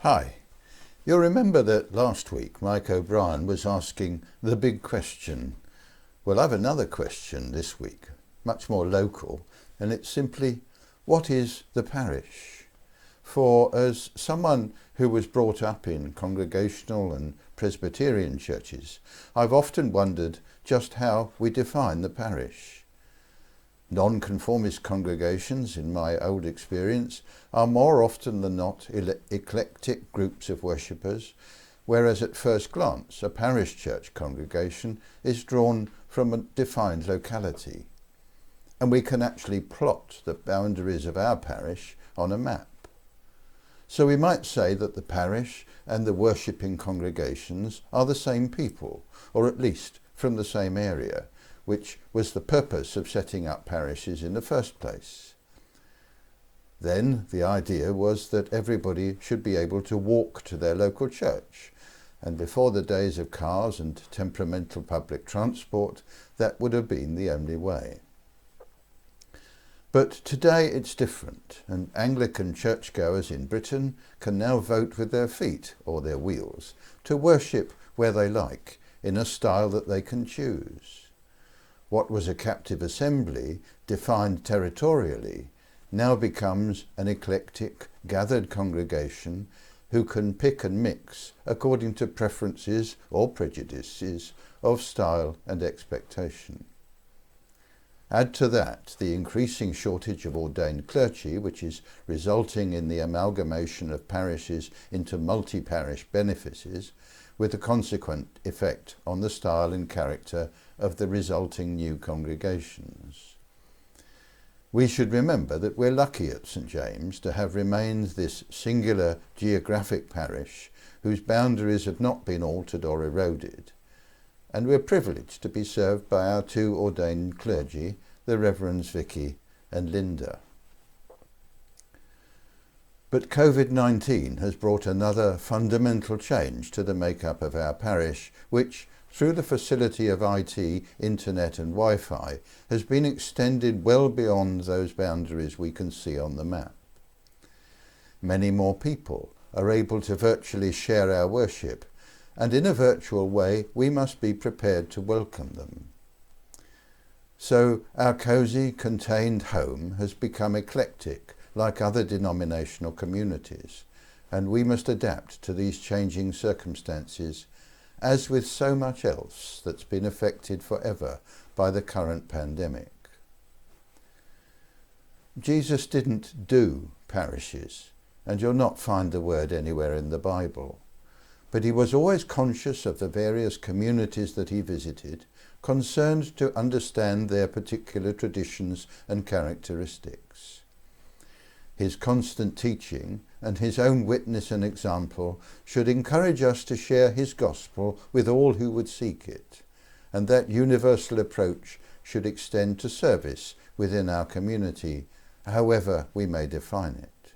Hi. You'll remember that last week Mike O'Brien was asking the big question. Well, I've another question this week, much more local, and it's simply, what is the parish? For as someone who was brought up in Congregational and Presbyterian churches, I've often wondered just how we define the parish. Non-conformist congregations, in my old experience, are more often than not eclectic groups of worshippers, whereas at first glance a parish church congregation is drawn from a defined locality. And we can actually plot the boundaries of our parish on a map. So we might say that the parish and the worshipping congregations are the same people, or at least from the same area, which was the purpose of setting up parishes in the first place. Then the idea was that everybody should be able to walk to their local church, and before the days of cars and temperamental public transport, that would have been the only way. But today it's different, and Anglican churchgoers in Britain can now vote with their feet, or their wheels, to worship where they like, in a style that they can choose. What was a captive assembly, defined territorially, now becomes an eclectic, gathered congregation who can pick and mix according to preferences or prejudices of style and expectation. Add to that the increasing shortage of ordained clergy, which is resulting in the amalgamation of parishes into multi-parish benefices, with a consequent effect on the style and character of the resulting new congregations. We should remember that we're lucky at St James to have remained this singular geographic parish whose boundaries have not been altered or eroded, and we're privileged to be served by our two ordained clergy, the Reverends Vicky and Linda. But COVID-19 has brought another fundamental change to the makeup of our parish, which, through the facility of IT, internet and Wi-Fi, has been extended well beyond those boundaries we can see on the map. Many more people are able to virtually share our worship, and in a virtual way we must be prepared to welcome them. So our cosy, contained home has become eclectic, like other denominational communities, and we must adapt to these changing circumstances, as with so much else that's been affected forever by the current pandemic. Jesus didn't do parishes, and you'll not find the word anywhere in the Bible, but he was always conscious of the various communities that he visited, concerned to understand their particular traditions and characteristics. His constant teaching and his own witness and example should encourage us to share his gospel with all who would seek it, and that universal approach should extend to service within our community, however we may define it.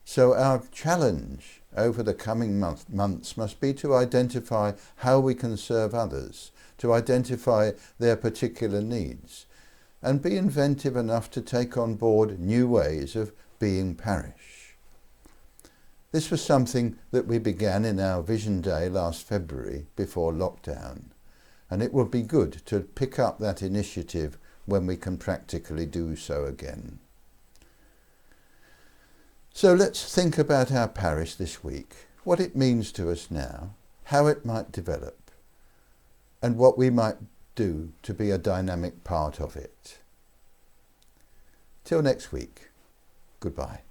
So our challenge over the coming months must be to identify how we can serve others, to identify their particular needs, and be inventive enough to take on board new ways of being parish. This was something that we began in our Vision Day last February before lockdown, and it will be good to pick up that initiative when we can practically do so again. So let's think about our parish this week, what it means to us now, how it might develop, and what we might do to be a dynamic part of it. Till next week, goodbye.